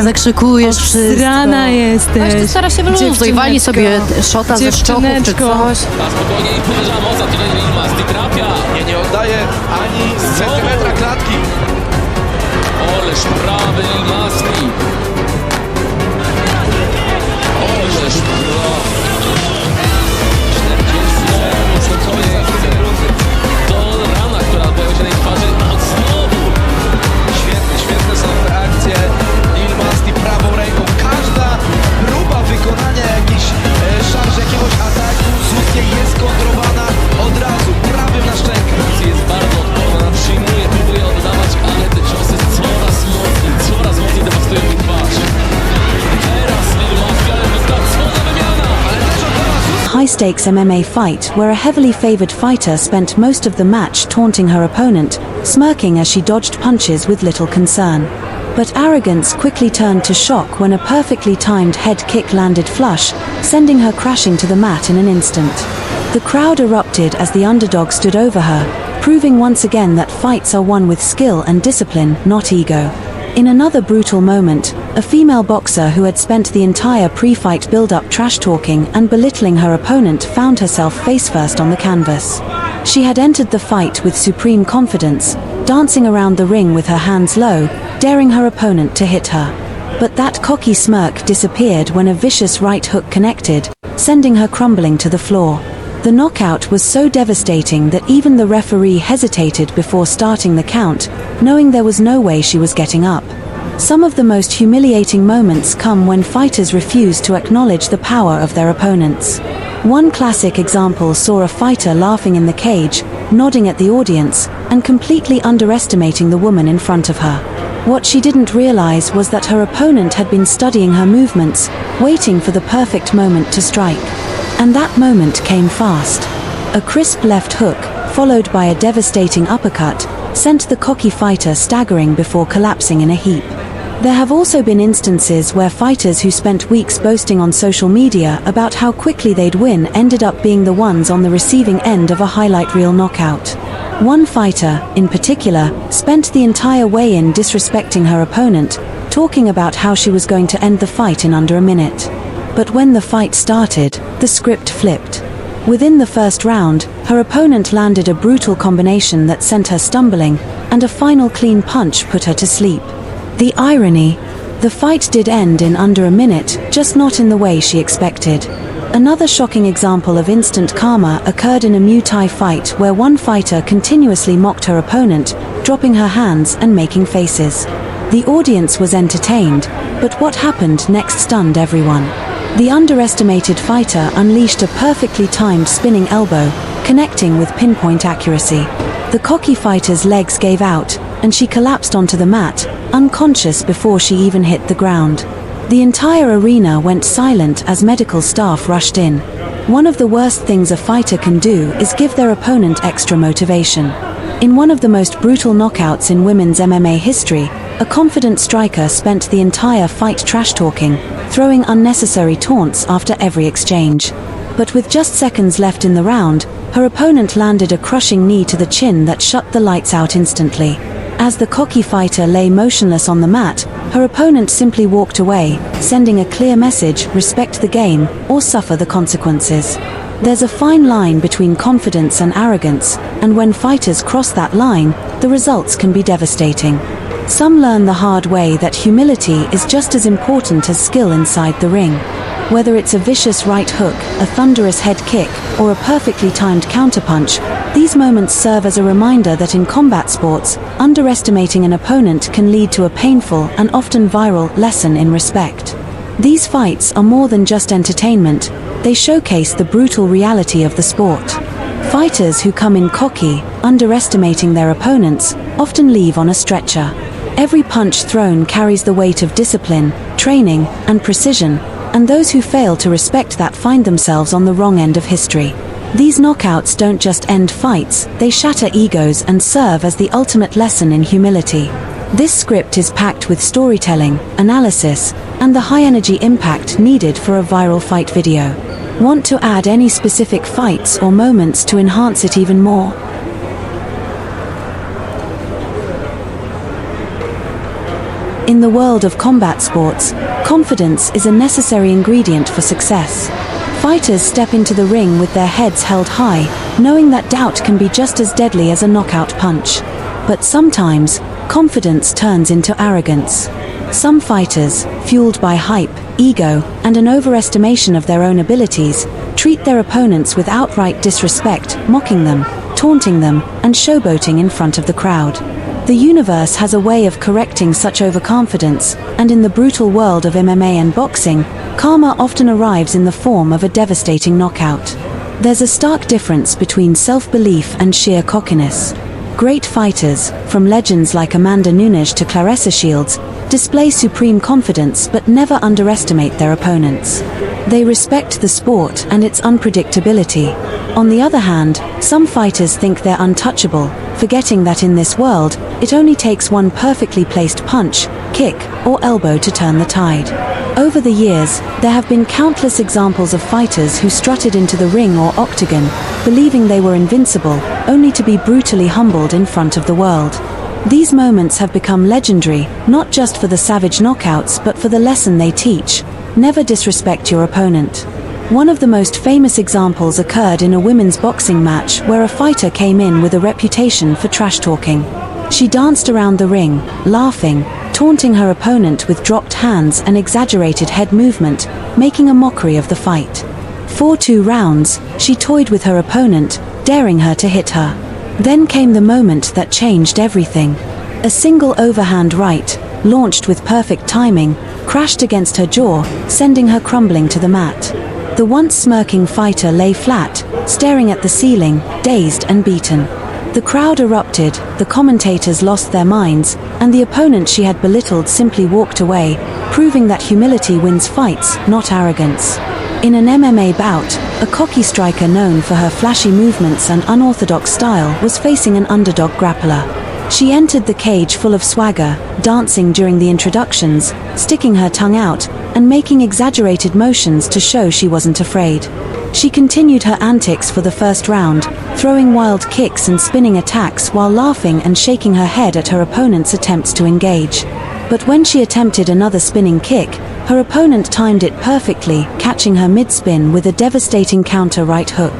zakrzykujesz wszystko. Rana jesteś. Właśnie stara się wyluzuj, wali sobie szota ze szczochów czy coś. A spokojnie i uderza moca, tutaj Ilmaz i trafia. Nie oddaje ani z centymetra klatki. Oleż prawy Ilmazli. Oleż prawy. 40 sekund, to jest to rana, która pojawia się na jej twarzy. A znowu. Świetne są te akcje. Ilmazli prawą ręką. Każda próba wykonania jakiejś szarży, jakiegoś ataku z ust jest kontrolowana od razu, prawym na szczękę. Jest bardzo odporna, przyjmuje, próbuje oddawać, ale te ciosy coraz mocniej dewastują jej twarz. Teraz Ilmazli, ale wystarczona wymiana. Ale też oddała z ust. High-stakes MMA fight where a heavily favored fighter spent most of the match taunting her opponent, smirking as she dodged punches with little concern. But arrogance quickly turned to shock when a perfectly timed head kick landed flush, sending her crashing to the mat in an instant. The crowd erupted as the underdog stood over her, proving once again that fights are won with skill and discipline, not ego. In another brutal moment, a female boxer who had spent the entire pre-fight build-up trash-talking and belittling her opponent found herself face-first on the canvas. She had entered the fight with supreme confidence, dancing around the ring with her hands low, daring her opponent to hit her. But that cocky smirk disappeared when a vicious right hook connected, sending her crumbling to the floor. The knockout was so devastating that even the referee hesitated before starting the count, knowing there was no way she was getting up. Some of the most humiliating moments come when fighters refuse to acknowledge the power of their opponents. One classic example saw a fighter laughing in the cage, nodding at the audience, and completely underestimating the woman in front of her. What she didn't realize was that her opponent had been studying her movements, waiting for the perfect moment to strike. And that moment came fast. A crisp left hook, followed by a devastating uppercut, sent the cocky fighter staggering before collapsing in a heap. There have also been instances where fighters who spent weeks boasting on social media about how quickly they'd win ended up being the ones on the receiving end of a highlight reel knockout. One fighter, in particular, spent the entire weigh-in disrespecting her opponent, talking about how she was going to end the fight in under a minute. But when the fight started, the script flipped. Within the first round, her opponent landed a brutal combination that sent her stumbling, and a final clean punch put her to sleep. The irony: the fight did end in under a minute, just not in the way she expected. Another shocking example of instant karma occurred in a Muay Thai fight where one fighter continuously mocked her opponent, dropping her hands and making faces. The audience was entertained, but what happened next stunned everyone. The underestimated fighter unleashed a perfectly timed spinning elbow, connecting with pinpoint accuracy. The cocky fighter's legs gave out, and she collapsed onto the mat, unconscious before she even hit the ground. The entire arena went silent as medical staff rushed in. One of the worst things a fighter can do is give their opponent extra motivation. In one of the most brutal knockouts in women's MMA history, a confident striker spent the entire fight trash-talking, throwing unnecessary taunts after every exchange. But with just seconds left in the round, her opponent landed a crushing knee to the chin that shut the lights out instantly. As the cocky fighter lay motionless on the mat, her opponent simply walked away, sending a clear message: respect the game, or suffer the consequences. There's a fine line between confidence and arrogance, and when fighters cross that line, the results can be devastating. Some learn the hard way that humility is just as important as skill inside the ring. Whether it's a vicious right hook, a thunderous head kick, or a perfectly timed counterpunch, these moments serve as a reminder that in combat sports, underestimating an opponent can lead to a painful and often viral lesson in respect. These fights are more than just entertainment, they showcase the brutal reality of the sport. Fighters who come in cocky, underestimating their opponents, often leave on a stretcher. Every punch thrown carries the weight of discipline, training, and precision, and those who fail to respect that find themselves on the wrong end of history. These knockouts don't just end fights, they shatter egos and serve as the ultimate lesson in humility. This script is packed with storytelling, analysis, and the high-energy impact needed for a viral fight video. Want to add any specific fights or moments to enhance it even more? In the world of combat sports, confidence is a necessary ingredient for success. Fighters step into the ring with their heads held high, knowing that doubt can be just as deadly as a knockout punch. But sometimes, confidence turns into arrogance. Some fighters, fueled by hype, ego, and an overestimation of their own abilities, treat their opponents with outright disrespect, mocking them, taunting them, and showboating in front of the crowd. The universe has a way of correcting such overconfidence, and in the brutal world of MMA and boxing, karma often arrives in the form of a devastating knockout. There's a stark difference between self-belief and sheer cockiness. Great fighters, from legends like Amanda Nunes to Claressa Shields, display supreme confidence but never underestimate their opponents. They respect the sport and its unpredictability. On the other hand, some fighters think they're untouchable, forgetting that in this world, it only takes one perfectly placed punch, kick, or elbow to turn the tide. Over the years, there have been countless examples of fighters who strutted into the ring or octagon, believing they were invincible, only to be brutally humbled in front of the world. These moments have become legendary, not just for the savage knockouts but for the lesson they teach: never disrespect your opponent. One of the most famous examples occurred in a women's boxing match where a fighter came in with a reputation for trash-talking. She danced around the ring, laughing, taunting her opponent with dropped hands and exaggerated head movement, making a mockery of the fight. For 2 rounds, she toyed with her opponent, daring her to hit her. Then came the moment that changed everything. A single overhand right, launched with perfect timing, crashed against her jaw, sending her crumbling to the mat. The once smirking fighter lay flat, staring at the ceiling, dazed and beaten. The crowd erupted, the commentators lost their minds, and the opponent she had belittled simply walked away, proving that humility wins fights, not arrogance. In an MMA bout, a cocky striker known for her flashy movements and unorthodox style was facing an underdog grappler. She entered the cage full of swagger, dancing during the introductions, sticking her tongue out, and making exaggerated motions to show she wasn't afraid. She continued her antics for the first round, throwing wild kicks and spinning attacks while laughing and shaking her head at her opponent's attempts to engage. But when she attempted another spinning kick, her opponent timed it perfectly, catching her mid-spin with a devastating counter right hook.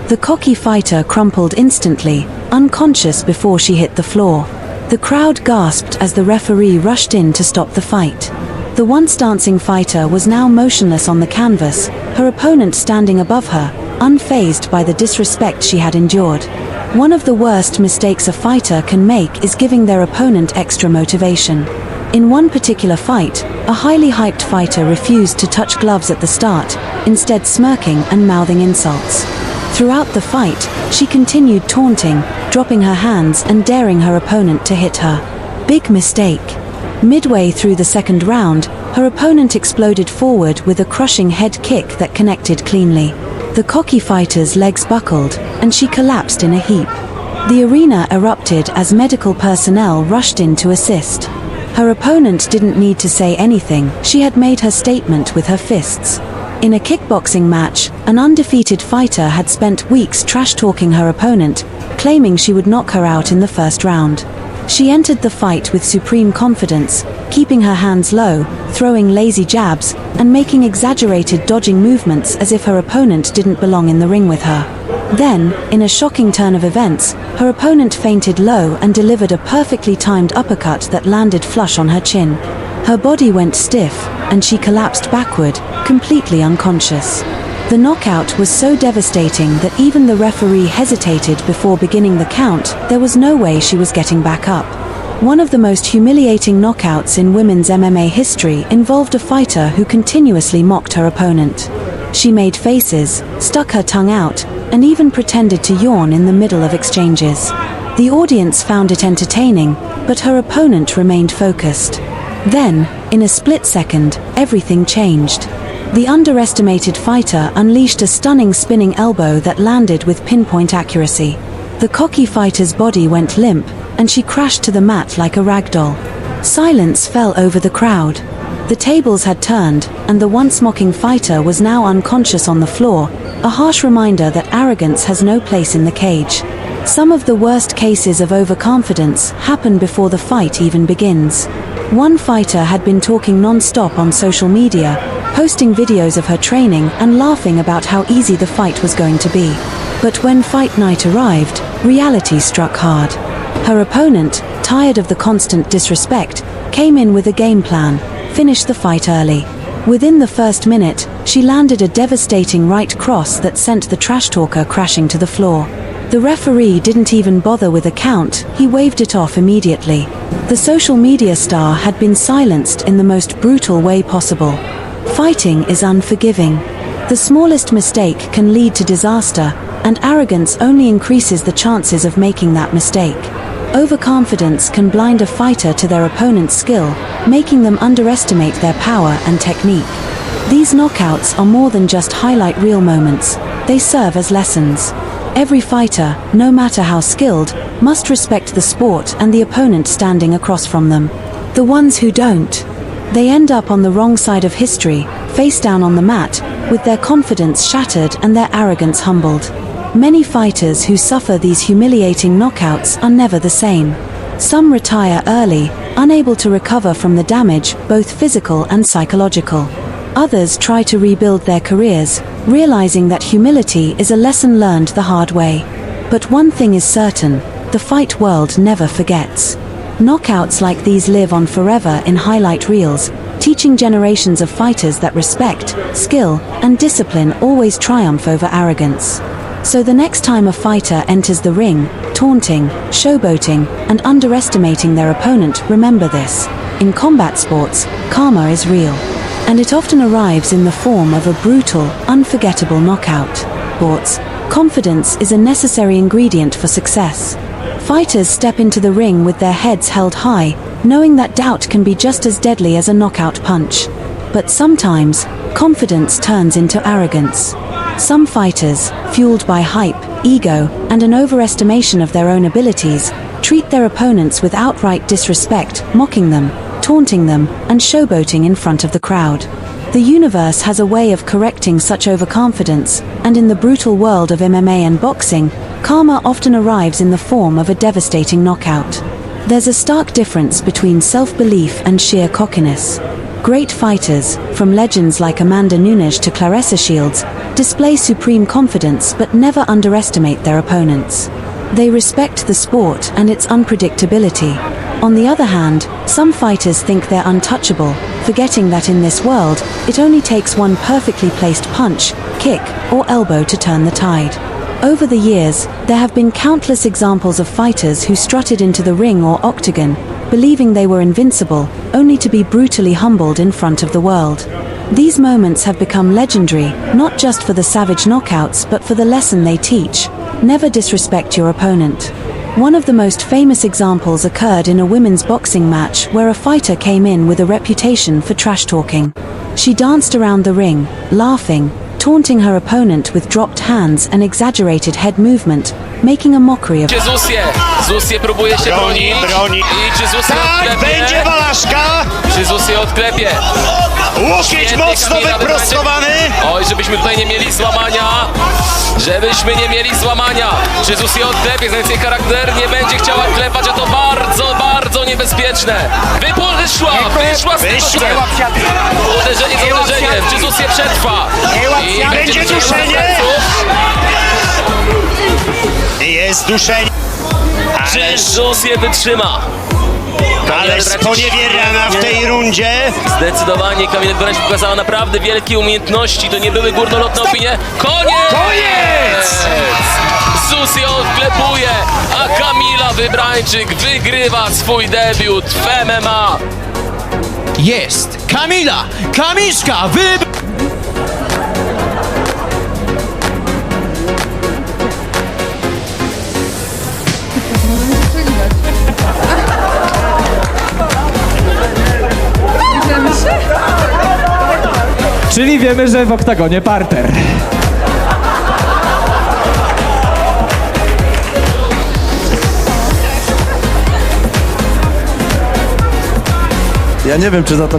The cocky fighter crumpled instantly, unconscious before she hit the floor. The crowd gasped as the referee rushed in to stop the fight. The once dancing fighter was now motionless on the canvas, her opponent standing above her, unfazed by the disrespect she had endured. One of the worst mistakes a fighter can make is giving their opponent extra motivation. In one particular fight, a highly hyped fighter refused to touch gloves at the start, instead smirking and mouthing insults. Throughout the fight, she continued taunting, dropping her hands and daring her opponent to hit her. Big mistake. Midway through the second round, her opponent exploded forward with a crushing head kick that connected cleanly. The cocky fighter's legs buckled, and she collapsed in a heap. The arena erupted as medical personnel rushed in to assist. Her opponent didn't need to say anything, she had made her statement with her fists. In a kickboxing match, an undefeated fighter had spent weeks trash-talking her opponent, claiming she would knock her out in the first round. She entered the fight with supreme confidence, keeping her hands low, throwing lazy jabs, and making exaggerated dodging movements as if her opponent didn't belong in the ring with her. Then, in a shocking turn of events, her opponent fainted low and delivered a perfectly timed uppercut that landed flush on her chin. Her body went stiff, and she collapsed backward, completely unconscious. The knockout was so devastating that even the referee hesitated before beginning the count. There was no way she was getting back up. One of the most humiliating knockouts in women's MMA history involved a fighter who continuously mocked her opponent. She made faces, stuck her tongue out, and even pretended to yawn in the middle of exchanges. The audience found it entertaining, but her opponent remained focused. Then, in a split second, everything changed. The underestimated fighter unleashed a stunning spinning elbow that landed with pinpoint accuracy. The cocky fighter's body went limp, and she crashed to the mat like a rag doll. Silence fell over the crowd. The tables had turned, and the once mocking fighter was now unconscious on the floor, a harsh reminder that arrogance has no place in the cage. Some of the worst cases of overconfidence happen before the fight even begins. One fighter had been talking non-stop on social media, posting videos of her training and laughing about how easy the fight was going to be. But when fight night arrived, reality struck hard. Her opponent, tired of the constant disrespect, came in with a game plan: finish the fight early. Within the first minute, she landed a devastating right cross that sent the trash talker crashing to the floor. The referee didn't even bother with a count, he waved it off immediately. The social media star had been silenced in the most brutal way possible. Fighting is unforgiving. The smallest mistake can lead to disaster, and arrogance only increases the chances of making that mistake. Overconfidence can blind a fighter to their opponent's skill, making them underestimate their power and technique. These knockouts are more than just highlight reel moments, they serve as lessons. Every fighter, no matter how skilled, must respect the sport and the opponent standing across from them. The ones who don't, they end up on the wrong side of history, face down on the mat, with their confidence shattered and their arrogance humbled. Many fighters who suffer these humiliating knockouts are never the same. Some retire early, unable to recover from the damage, both physical and psychological. Others try to rebuild their careers, realizing that humility is a lesson learned the hard way. But one thing is certain, the fight world never forgets. Knockouts like these live on forever in highlight reels, teaching generations of fighters that respect, skill, and discipline always triumph over arrogance. So the next time a fighter enters the ring, taunting, showboating, and underestimating their opponent, remember this: in combat sports, karma is real. And it often arrives in the form of a brutal, unforgettable knockout. Sports, confidence is a necessary ingredient for success. Fighters step into the ring with their heads held high, knowing that doubt can be just as deadly as a knockout punch. But sometimes, confidence turns into arrogance. Some fighters, fueled by hype, ego, and an overestimation of their own abilities, treat their opponents with outright disrespect, mocking them, taunting them, and showboating in front of the crowd. The universe has a way of correcting such overconfidence, and in the brutal world of MMA and boxing, karma often arrives in the form of a devastating knockout. There's a stark difference between self-belief and sheer cockiness. Great fighters, from legends like Amanda Nunes to Claressa Shields, display supreme confidence but never underestimate their opponents. They respect the sport and its unpredictability. On the other hand, some fighters think they're untouchable, forgetting that in this world, it only takes one perfectly placed punch, kick, or elbow to turn the tide. Over the years, there have been countless examples of fighters who strutted into the ring or octagon, believing they were invincible, only to be brutally humbled in front of the world. These moments have become legendary, not just for the savage knockouts but for the lesson they teach: never disrespect your opponent. One of the most famous examples occurred in a women's boxing match where a fighter came in with a reputation for trash talking. She danced around the ring, laughing, taunting her opponent with dropped hands and exaggerated head movement, making a mockery of Zusie próbuje się bronić. I czy Zusie odklepie? Będzie Walaszka! Czy Zusie odklepie? Łokieć mocno wyprostowany! Oj, żebyśmy tutaj nie mieli złamania. Żebyśmy nie mieli złamania. Czy Zusie odklepie? Znając jej charakter, nie będzie chciała klepać, a to bardzo, bardzo niebezpieczne. Wyszła z tego. Uderzenie za uderzeniem. Czy Zusie przetrwa? I Będzie duszenie! Jest duszenie! Czy Zusie wytrzyma? Ale sponiewierana w tej rundzie! Zdecydowanie Kamila Góracz pokazała naprawdę wielkie umiejętności. To nie były górnolotne opinie. Koniec! Zusie odklepuje, a Kamila Wybrańczyk wygrywa swój debiut w MMA. Jest Kamila Kamiszka Czyli wiemy, że w oktagonie parter. Ja nie wiem, czy za to nie